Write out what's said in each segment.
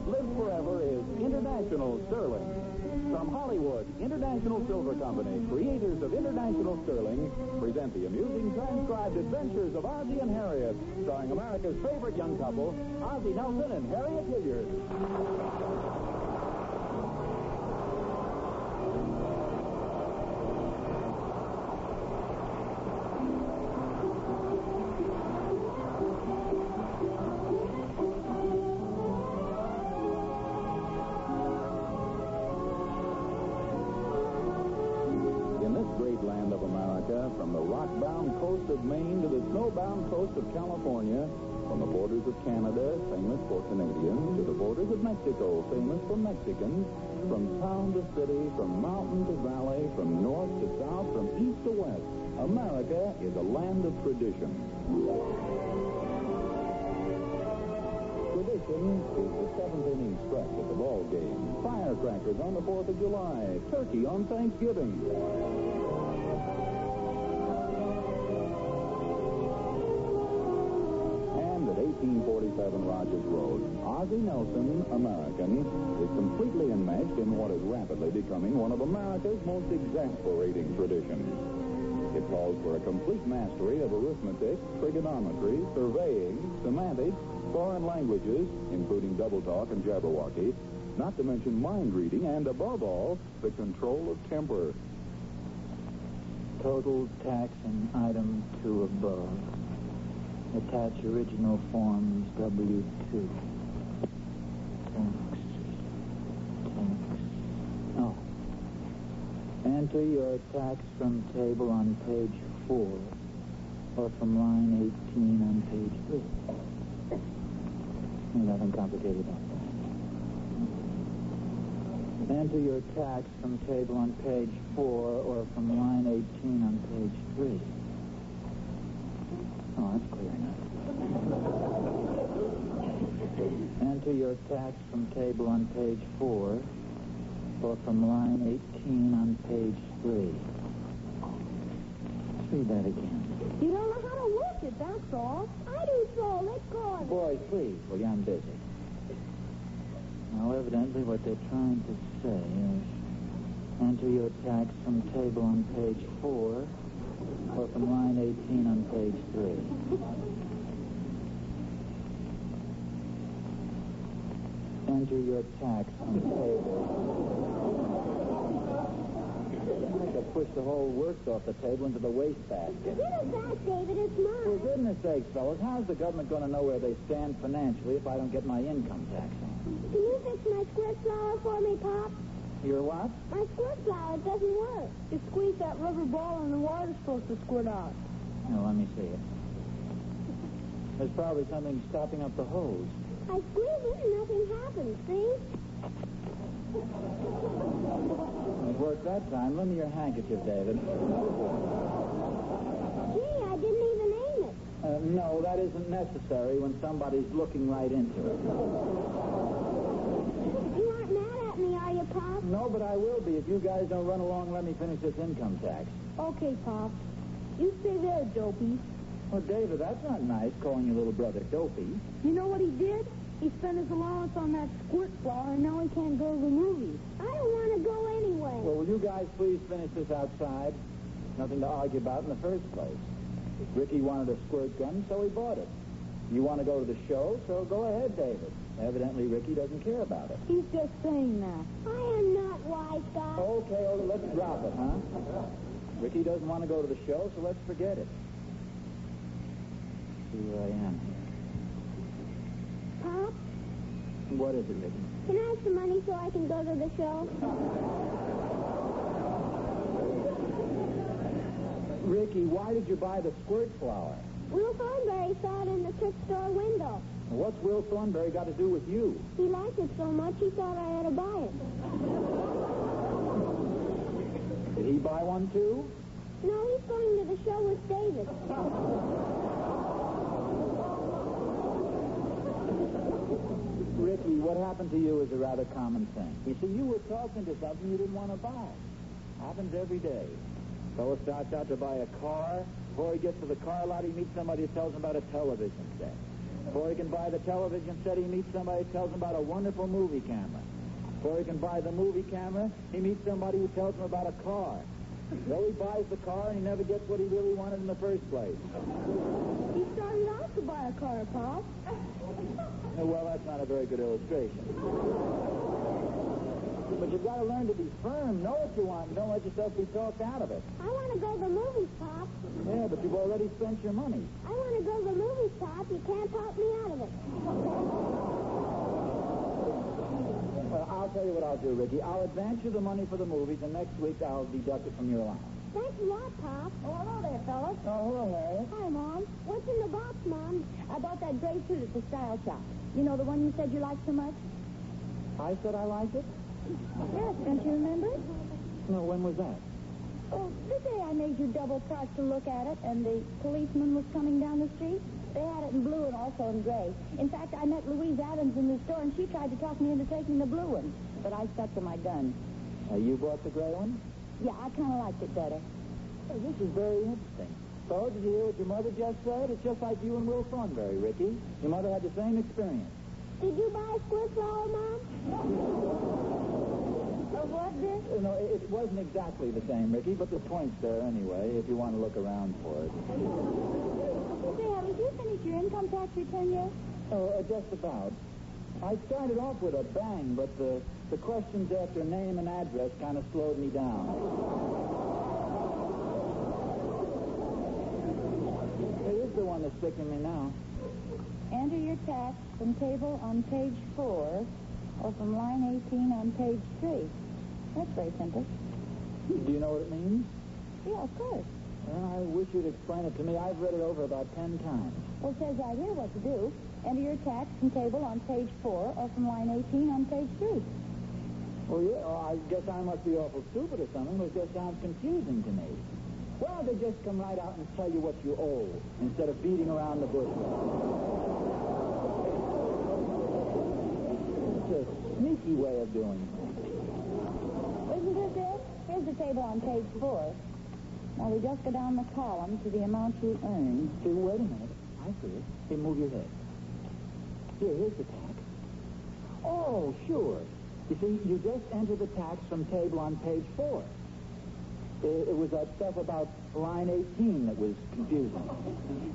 that lives forever is International Sterling. From Hollywood, International Silver Company, creators of International Sterling, present the amusing transcribed adventures of Ozzie and Harriet, starring America's favorite young couple, Ozzie Nelson and Harriet Hilliard. Land of America, from the rock-bound coast of Maine to the snow-bound coast of California, from the borders of Canada, famous for Canadians, to the borders of Mexico, famous for Mexicans, from town to city, from mountain to valley, from north to south, from east to west, America is a land of tradition. Tradition is the seventh inning stretch at the ball game, firecrackers on the 4th of July, turkey on Thanksgiving. And at 1847 Rogers Road, Ozzie Nelson, American, is completely enmeshed in what is rapidly becoming one of America's most exasperating traditions. It calls for a complete mastery of arithmetic, trigonometry, surveying, semantics, foreign languages, including double talk and Jabberwocky, not to mention mind reading, and above all, the control of temper. Total tax and item 2 above. Attach original forms W2. Tax. Oh. Enter your tax from table on page 4 or from line 18 on page 3. Nothing complicated about that. Enter your tax from table on page 4 or from line 18 on page 3. Oh, that's clear enough. Enter your tax from table on page 4 or from line 18 on page 3. Let's read that again. You don't know how to work it, that's all. I do so. Let go of it. Boys, please. Well, I'm busy. Now, evidently, what they're trying to say is enter your tax from table on page 4 or from line 18 on page 3. Enter your tax from table. I could push the whole works off the table into the wastebasket. Give it back, David. It's mine. For goodness sakes, fellas, how's the government going to know where they stand financially if I don't get my income tax on? Can you fix my squirt flower for me, Pop? Your what? My squirt flower doesn't work. You squeeze that rubber ball and the water's supposed to squirt out. Oh, let me see it. There's probably something stopping up the hose. I squeeze it and nothing happens, see? It worked that time. Lend me your handkerchief, David. Gee, I didn't even aim it. No, that isn't necessary when somebody's looking right into it. You aren't mad at me, are you, Pop? No, but I will be if you guys don't run along and let me finish this income tax. Okay, Pop. You stay there, Dopey. Well, David, that's not nice, calling your little brother Dopey. You know what he did? He spent his allowance on that squirt flower, and now he can't go to the movies. I don't want to go anyway. Well, will you guys please finish this outside? Nothing to argue about in the first place. Ricky wanted a squirt gun, so he bought it. You want to go to the show, so go ahead, David. Evidently, Ricky doesn't care about it. He's just saying that. I am not wise, guy. Okay, let's drop it, huh? Ricky doesn't want to go to the show, so let's forget it. See where I am here. Pop? What is it, Ricky? Can I have some money so I can go to the show? Ricky, why did you buy the squirt flower? Will Thornberry saw it in the thrift store window. What's Will Thornberry got to do with you? He liked it so much he thought I ought to buy it. Did he buy one, too? No, he's going to the show with David. Ricky, what happened to you is a rather common thing. You see, you were talking to something you didn't want to buy. Happens every day. Fellow starts out to buy a car. Before he gets to the car lot, he meets somebody who tells him about a television set. Before he can buy the television set, he meets somebody who tells him about a wonderful movie camera. Before he can buy the movie camera, he meets somebody who tells him about a car. So he buys the car, and he never gets what he really wanted in the first place. He started out to buy a car, Pop. Well, that's not a very good illustration. But you've got to learn to be firm, know what you want, and don't let yourself be talked out of it. I want to go to the movies, Pop. Yeah, but you've already spent your money. I want to go to the movies, Pop. You can't talk me out of it. Well, I'll tell you what I'll do, Ricky. I'll advance you the money for the movies, and next week I'll deduct it from your allowance. Thanks a lot, Pop. Oh, hello there, fellas. Oh, hello, Harriet. Hi, Mom. What's in the box, Mom? I bought that gray suit at the style shop. You know, the one you said you liked so much? I said I liked it? Yes, don't you remember? No, when was that? Oh, the day I made you double park to look at it, and the policeman was coming down the street. They had it in blue and also in gray. In fact, I met Louise Adams in the store, and she tried to talk me into taking the blue one. But I stuck to my gun. You bought the gray one? Yeah, I kind of liked it better. Hey, this is very interesting. So, did you hear what your mother just said? It's just like you and Will Thornberry, Ricky. Your mother had the same experience. Did you buy a squirt flower, Mom? What, Dick? No, it wasn't exactly the same, Ricky, but the point's there anyway, if you want to look around for it. Say, haven't you finished your income tax return yet? Oh, just about. I started off with a bang, but the questions after name and address kind of slowed me down. Here's the one that's sticking me now. Enter your tax from table on page 4 or from line 18 on page 3. That's very simple. Do you know what it means? Yeah, of course. Well, I wish you'd explain it to me. I've read it over about 10 times. Well, it says right here what to do. Enter your tax from table on page 4 or from line 18 on page 3. Oh, yeah? Oh, I guess I must be awful stupid or something, but it just sounds confusing to me. Why don't they just come right out and tell you what you owe instead of beating around the bush? It's a sneaky way of doing it. Isn't this it? Here's the table on page 4. Now, we just go down the column to the amount you earn. See, wait a minute. I see it. Hey, move your head. Here's the tax. Oh, sure. You see, you just enter the tax from table on page 4. It was that stuff about line 18 that was confusing.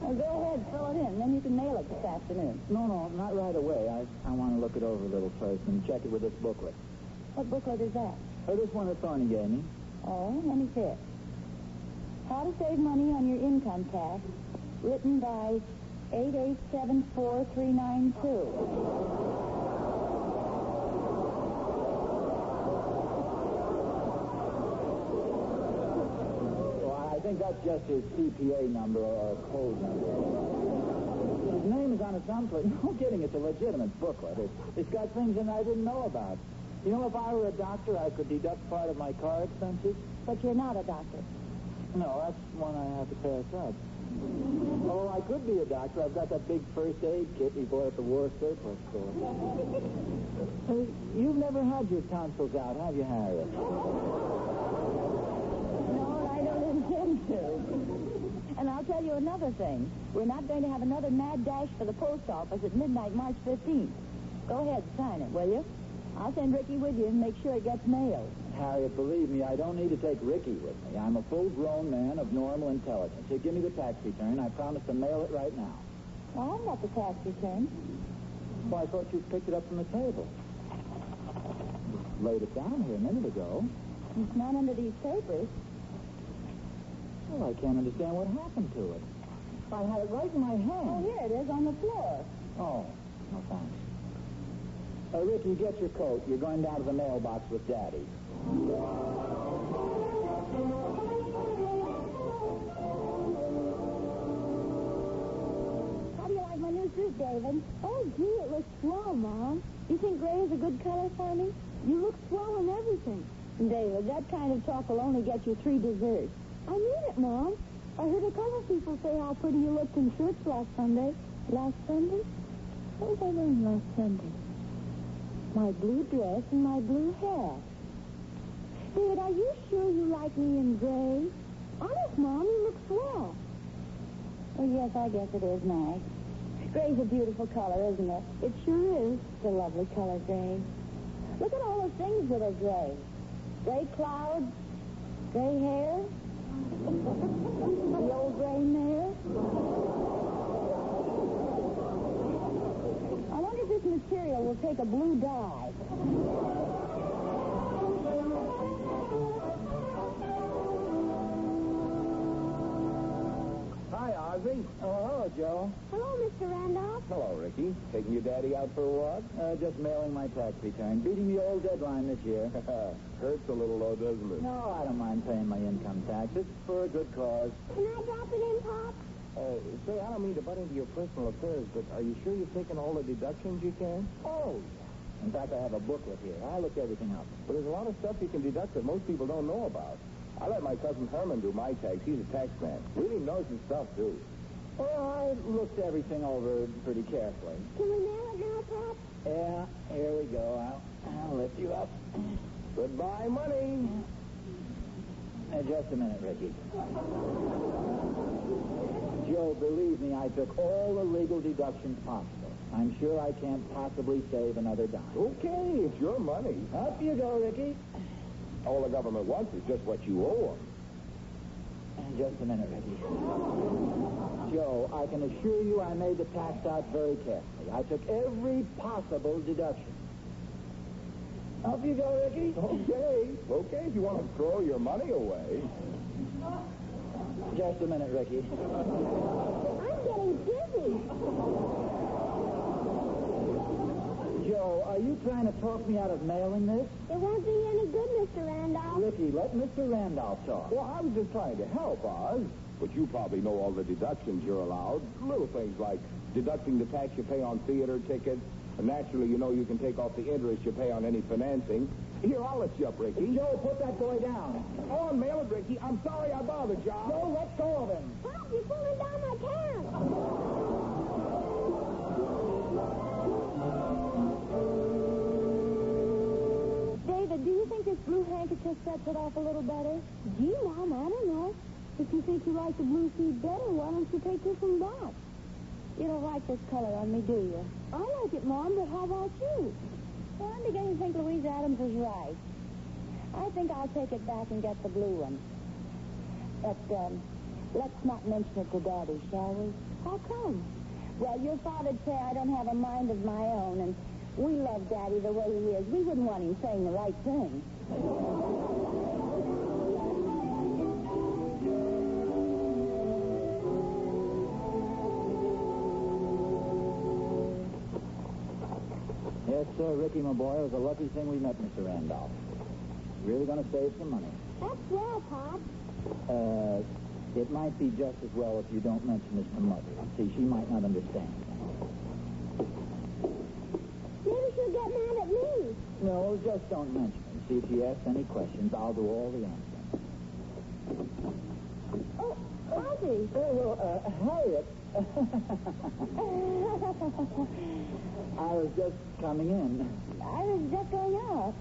Well, go ahead, fill it in. Then you can mail it this afternoon. No, not right away. I want to look it over a little first and check it with this booklet. What booklet is that? This one that Thorny gave me. Oh, let me see it. How to Save Money on Your Income Tax, written by 8874392. I think that's just his CPA number or a code number. His name is on it someplace. No kidding, it's a legitimate booklet. It's got things in it I didn't know about. You know, if I were a doctor, I could deduct part of my car expenses. But you're not a doctor. No, that's one I have to pass up. Oh, I could be a doctor. I've got that big first aid kit we bought at the war surplus store. Hey, you've never had your tonsils out, have you, Harriet? And I'll tell you another thing. We're not going to have another mad dash for the post office at midnight, March 15th. Go ahead and sign it, will you? I'll send Ricky with you and make sure it gets mailed. Harriet, believe me, I don't need to take Ricky with me. I'm a full-grown man of normal intelligence. Here, give me the tax return. I promise to mail it right now. Well, I've got the tax return. Well, I thought you picked it up from the table. You laid it down here a minute ago. It's not under these papers. Well, I can't understand what happened to it. I had it right in my hand. Oh, here it is on the floor. Oh, no thanks. Ricky, get your coat. You're going down to the mailbox with Daddy. How do you like my new suit, David? Oh, gee, it looks swell, Mom. You think gray is a good color for me? You look swell in everything. David, that kind of talk will only get you 3 desserts. I mean it, Mom. I heard a couple people say how pretty you looked in shirts last Sunday. Last Sunday? What was I wearing last Sunday? My blue dress and my blue hair. David, are you sure you like me in gray? Honest, Mom, you look swell. Oh, yes, I guess it is nice. Gray's a beautiful color, isn't it? It sure is. It's a lovely color, gray. Look at all the things that are gray. Gray clouds, gray hair, the old gray mare. I wonder if this material will take a blue dye. Hi, Ozzie. Oh, hello, Joe. Hello, Mr. Randolph. Hello, Ricky. Taking your daddy out for a walk? Just mailing my tax return. Beating the old deadline this year. Hurts a little, though, doesn't it? No, I don't mind paying my income tax. It's for a good cause. Can I drop it in, Pop? Say, I don't mean to butt into your personal affairs, but are you sure you've taken all the deductions you can? Oh, in fact, I have a booklet here. I looked everything up. But there's a lot of stuff you can deduct that most people don't know about. I let my cousin Herman do my tax. He's a tax man. Really knows his stuff, too. Well, I looked everything over pretty carefully. Can we mail it now, Pop? Yeah, here we go. I'll lift you up. Goodbye, money. Just a minute, Ricky. Joe, believe me, I took all the legal deductions possible. I'm sure I can't possibly save another dime. Okay, it's your money. Up you go, Ricky. All the government wants is just what you owe them. Just a minute, Ricky. Joe, I can assure you I made the tax out very carefully. I took every possible deduction. Up you go, Ricky. Okay, if you want to throw your money away. Just a minute, Ricky. I'm getting dizzy. Joe, are you trying to talk me out of mailing this? It won't do you any good, Mr. Randolph. Ricky, let Mr. Randolph talk. Well, I was just trying to help, Oz. But you probably know all the deductions you're allowed. Little things like deducting the tax you pay on theater tickets. And naturally, you know you can take off the interest you pay on any financing. Here, I'll let you up, Ricky. Joe, put that boy down. Go on, mail it, Ricky. I'm sorry I bothered you. Joe, let go of him. Pop, you're pulling down my pants. David, do you think this blue handkerchief sets it off a little better? Gee, Mom, I don't know. If you think you like the blue suit better, why don't you take this one back? You don't like this color on me, do you? I like it, Mom, but how about you? Well, I'm beginning to think Louise Adams is right. I think I'll take it back and get the blue one. But, let's not mention it to Daddy, shall we? How come? Well, your father'd say I don't have a mind of my own, and we love Daddy the way he is. We wouldn't want him saying the right thing. Yes, sir, Ricky, my boy. It was a lucky thing we met Mr. Randolph. Really going to save some money. That's well, Pop. It might be just as well if you don't mention this to Mother. See, she might not understand. Maybe she'll get mad at me. No, just don't mention it. See, if she asks any questions, I'll do all the answering. Oh, Ozzie. Harriet. I was just coming in. I was just going out.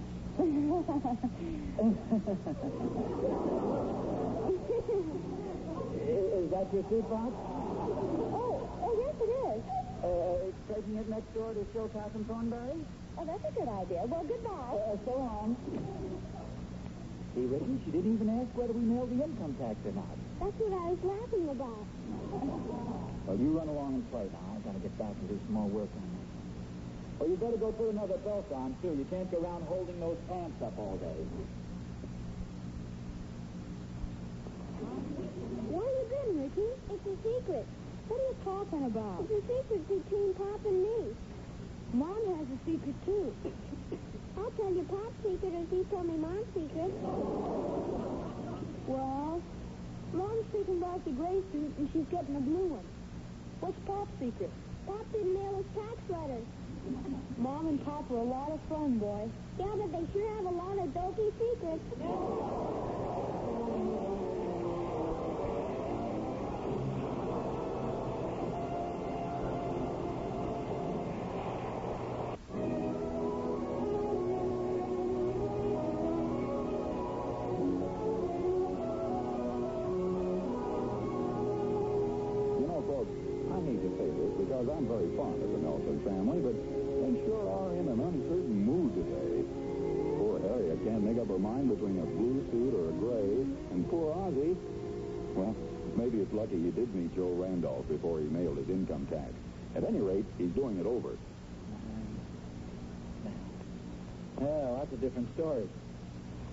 Is that your suit box? Oh, yes, it is. Taking it next door to show Catherine Thornberry? Oh, that's a good idea. Well, goodbye. So long. See, Ricky, she didn't even ask whether we mailed the income tax or not. That's what I was laughing about. Well, you run along and play now. I've got to get back and do some more work on this. Well, you better go put another belt on, too. You can't go around holding those pants up all day. Where have you been, Ricky? It's a secret. What are you talking about? It's a secret between Pop and me. Mom has a secret, too. I'll tell you Pop's secret as he told me Mom's secret. Well, Mom's taking back the gray suit and she's getting a blue one. What's Pop's secret? Pop didn't mail his tax letter. Mom and Pop are a lot of fun, boy. Yeah, but they sure have a lot of dopey secrets. You know, folks, I hate to say this because Guys, I'm very fond of the Nelson family, but they sure are in an uncertain mood today. Poor Harriet can't make up her mind between a blue suit or a gray. And poor Ozzie, well, maybe it's lucky he did meet Joe Randolph before he mailed his income tax. At any rate, he's doing it over. Well, that's a different story.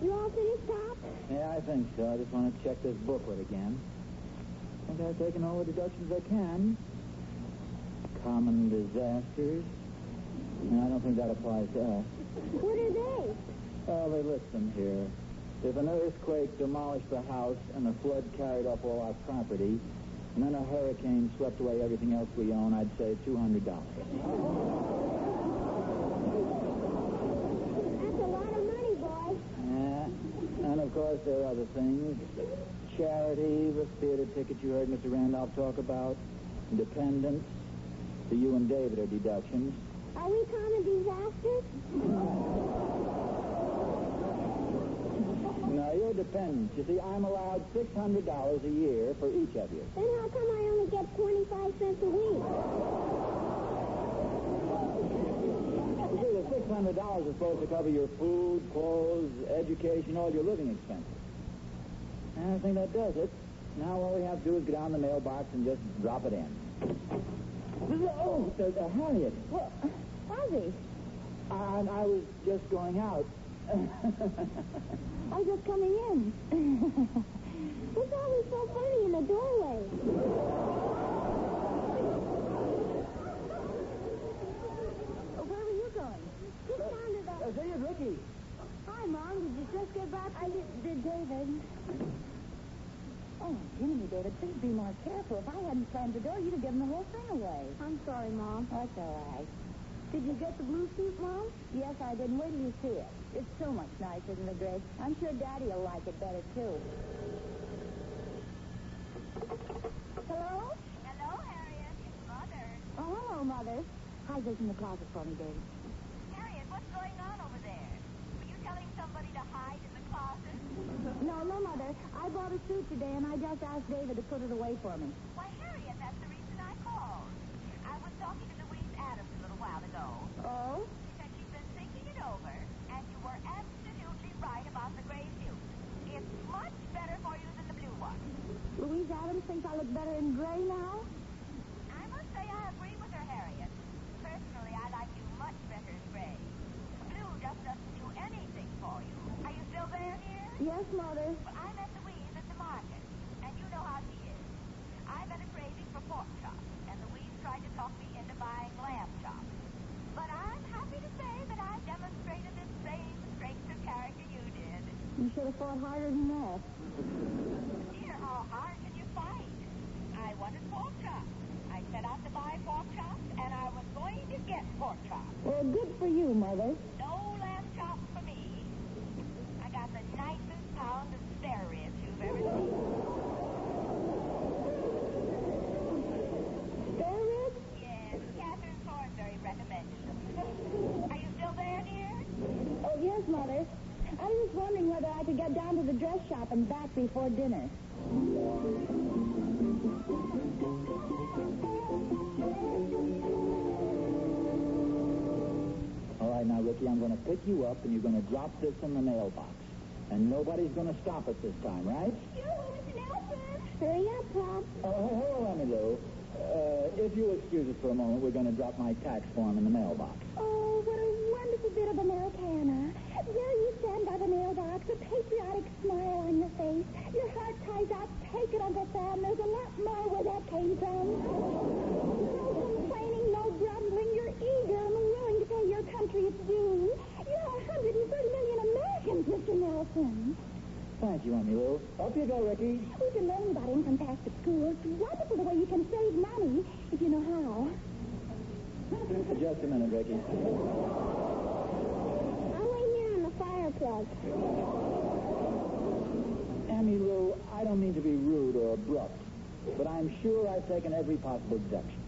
You all finished, Pop? Yeah, I think so. I just want to check this booklet again. I think I've taken all the deductions I can. Common disasters. No, I don't think that applies to us. What are they? Oh, they list them here. If an earthquake demolished the house and a flood carried off all our property, and then a hurricane swept away everything else we own, I'd say $200. That's a lot of money, boy. Yeah. And, of course, there are other things. Charity, the theater ticket you heard Mr. Randolph talk about, dependents. The you and David are deductions. Are we common disasters? No, you're dependents. You see, I'm allowed $600 a year for each of you. Then how come I only get 25 cents a week? You see, the $600 is supposed to cover your food, clothes, education, all your living expenses. And I think that does it. Now all we have to do is go down the mailbox and just drop it in. Oh, Harriet. Well, Ozzie. I was just going out. I was just coming in. What's always so funny in the doorway? Where were you going? Just down to the... Say it's Ricky. Hi, Mom. Did you just get back? I did, David. Oh, Jiminy, David, please be more careful. If I hadn't slammed the door, you'd have given the whole thing away. I'm sorry, Mom. That's all right. Did you get the blue suit, Mom? Yes, I did. Wait till you see it. It's so much nicer than the gray. I'm sure Daddy will like it better, too. Hello? Hello, Harriet. It's Mother. Oh, hello, Mother. Hide this in the closet for me, David. Harriet, what's going on over there? Were you telling somebody to hide in the closet? No, Mother. I bought a suit today, and I just asked David to put it away for me. Why, Harriet, that's the reason I called. I was talking to Louise Adams a little while ago. Oh? She said she's been thinking it over, and you were absolutely right about the gray suit. It's much better for you than the blue one. Louise Adams thinks I look better in gray now? I must say I agree with her, Harriet. Personally, I like you much better in gray. Blue just doesn't do anything for you. Are you still there, dear? Yes, Mother. Well, I met Louise at the market, and you know how she is. I've had a craving for pork chops, and Louise tried to talk me into buying lamb chops. But I'm happy to say that I demonstrated the same strength of character you did. You should have fought harder than that. Dear, how hard can you fight? I wanted pork chops. I set out to buy pork chops, and I was going to get pork chops. Well, good for you, Mother. No lamb chops for me. I got the nicest pound of spare ribs you've ever seen. Spare ribs? Yes, Catherine Thornberry recommended them. Are you still there, dear? Oh, yes, Mother. I was just wondering whether I could get down to the dress shop and back before dinner. All right, now, Ricky, I'm going to pick you up, and you're going to drop this in the mailbox. And nobody's going to stop us this time, right? Mr. Nelson! Hurry up, Pop. Oh, hello, Emmy Lou. If you'll excuse us for a moment, we're going to drop my tax form in the mailbox. Oh, what a wonderful bit of Americana. There you stand by the mailbox, a patriotic smile on your face. Your heart cries out, take it, Uncle Sam. There's a lot more where that came from. No complaining, no grumbling. You're eager and willing to pay your country its dues. You're 130 million Americans, Mr. Nelson. Thank you, Emmy Lou. Up you go, Ricky. We've been learning about income tax at school. It's wonderful the way you can save money if you know how. Just a minute, Ricky. I'll wait here on the fire plug. Emmy Lou, I don't mean to be rude or abrupt, but I'm sure I've taken every possible deduction.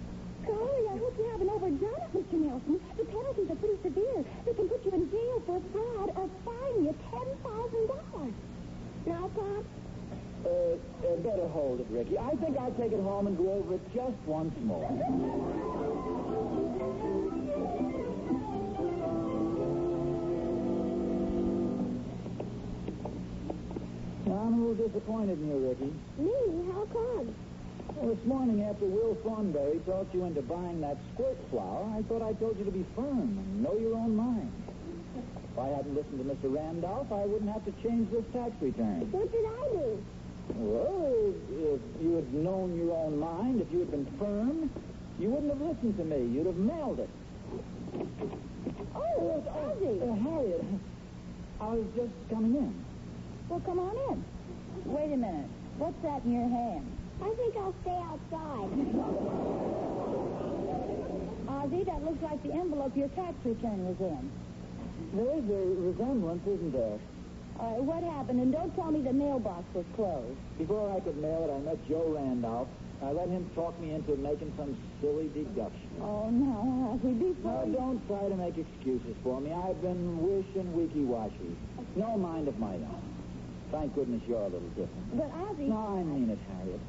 Golly, I hope you haven't overdone it, Mr. Nelson. The penalties are pretty severe. They can put you in jail for fraud or fine you $10,000. Now, Pop? Better hold it, Ricky. I think I'll take it home and go over it just once more. I'm a little disappointed in you, Ricky. Me? How come? Well, this morning after Will Thornberry talked you into buying that squirt flower, I thought I told you to be firm and know your own mind. If I hadn't listened to Mr. Randolph, I wouldn't have to change this tax return. What did I do? Well, if you had known your own mind, if you had been firm, you wouldn't have listened to me. You'd have mailed it. Oh, it's Ozzie. Harriet, I was just coming in. Well, come on in. Wait a minute. What's that in your hand? I think I'll stay outside. Ozzie, that looks like the envelope your tax return was in. There is a resemblance, isn't there? What happened? And don't tell me the mailbox was closed. Before I could mail it, I met Joe Randolph. I let him talk me into making some silly deduction. Oh, no, Ozzie, Now, don't try to make excuses for me. I've been wishing weaky-washy. No mind of my own. Thank goodness you're a little different. But, Ozzie... No, I mean it, Harriet.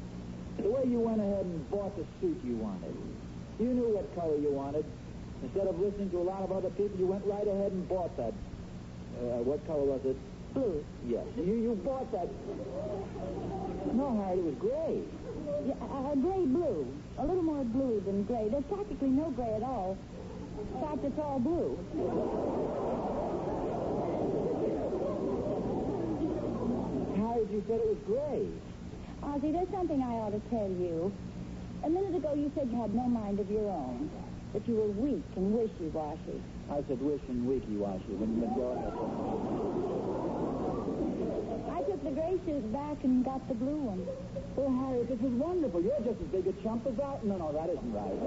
The way you went ahead and bought the suit you wanted. You knew what color you wanted. Instead of listening to a lot of other people, you went right ahead and bought that. What color was it? Blue. Yes. You bought that. No, Harriet, it was gray. Yeah, gray-blue. A little more bluey than gray. There's practically no gray at all. In fact, it's all blue. Harriet, you said it was gray. Ozzie, there's something I ought to tell you. A minute ago, you said you had no mind of your own. That you were weak and wishy-washy. I said wish and weaky-washy. But go ahead. I took the gray suit back and got the blue one. Well, Harriet, this is wonderful. You're just as big a chump as that. No, that isn't right.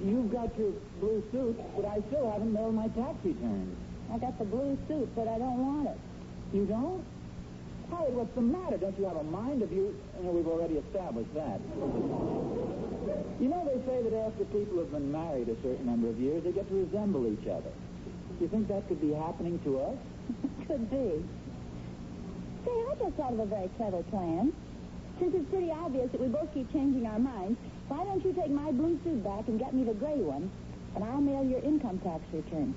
You've got your blue suit, but I still haven't mailed my tax return. I got the blue suit, but I don't want it. You don't? Harriet, what's the matter? Don't you have a mind of you? We've already established that. You know, they say that after people have been married a certain number of years, they get to resemble each other. Do you think that could be happening to us? Could be. Say, I just thought of a very clever plan. Since it's pretty obvious that we both keep changing our minds, why don't you take my blue suit back and get me the gray one, and I'll mail your income tax return.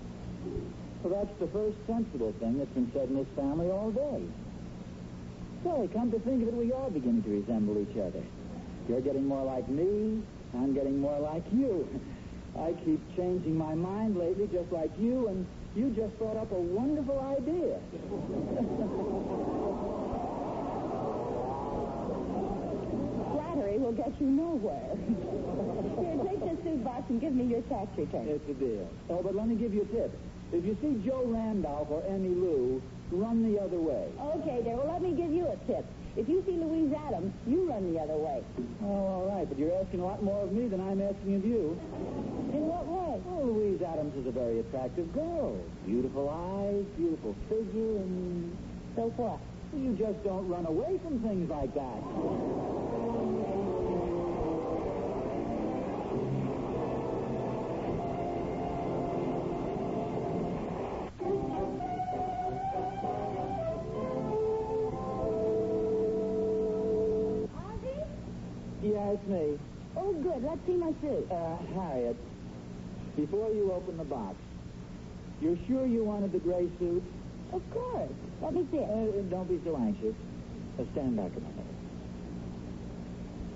Well, that's the first sensible thing that's been said in this family all day. Say, come to think of it, we are beginning to resemble each other. You're getting more like me. I'm getting more like you. I keep changing my mind lately just like you, and you just thought up a wonderful idea. Flattery will get you nowhere. Here, take this suit box and give me your tax return. It's a deal. Oh, but let me give you a tip. If you see Joe Randolph or Emmy Lou, run the other way. Okay, dear. Well, let me give you a tip. If you see Louise Adams, you run the other way. Oh, all right, but you're asking a lot more of me than I'm asking of you. In what way? Oh, Louise Adams is a very attractive girl. Beautiful eyes, beautiful figure, and... So what? You just don't run away from things like that. Yeah, it's me. Oh, good. Let's see my suit. Harriet, before you open the box, you're sure you wanted the gray suit? Of course. Let me see it. Don't be so anxious. Stand back a minute.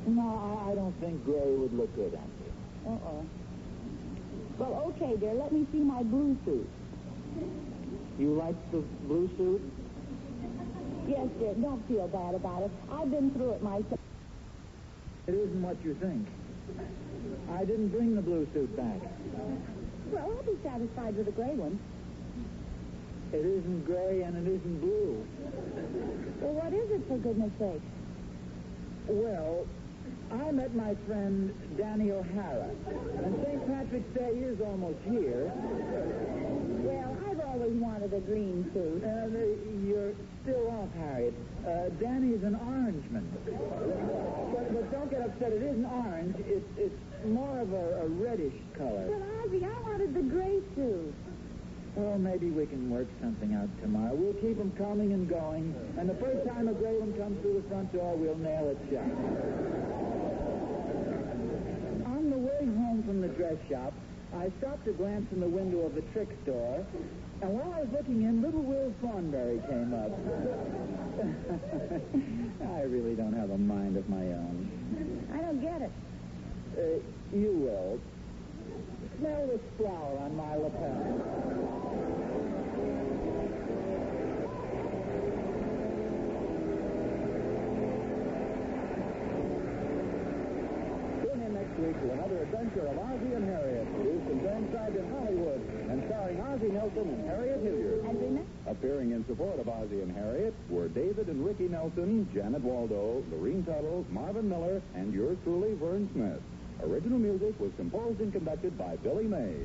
No, I don't think gray would look good on you. Uh-oh. Well, okay, dear. Let me see my blue suit. You like the blue suit? Yes, dear. Don't feel bad about it. I've been through it myself. It isn't what you think. I didn't bring the blue suit back. Well, I'll be satisfied with the gray one. It isn't gray and it isn't blue. Well, what is it, for goodness sake? Well, I met my friend Danny O'Hara, and St. Patrick's Day is almost here. Well, I've always wanted a green suit. You're still off, Harriet. Danny's an orangeman. But don't get upset. It isn't orange. It's more of a reddish color. But, Ozzie, I wanted the gray suit. Well, maybe we can work something out tomorrow. We'll keep them coming and going, and the first time a gray one comes through the front door, we'll nail it shut. dress shop, I stopped to glance in the window of the trick store, and while I was looking in, little Will Thornberry came up. I really don't have a mind of my own. I don't get it. You will. Smell this flower on my lapel. Week to another adventure of Ozzie and Harriet, produced and transcribed in Hollywood, and starring Ozzie Nelson and Harriet Hilliard. And remember? Appearing in support of Ozzie and Harriet were David and Ricky Nelson, Janet Waldo, Lorene Tuttle, Marvin Miller, and yours truly, Vern Smith. Original music was composed and conducted by Billy May.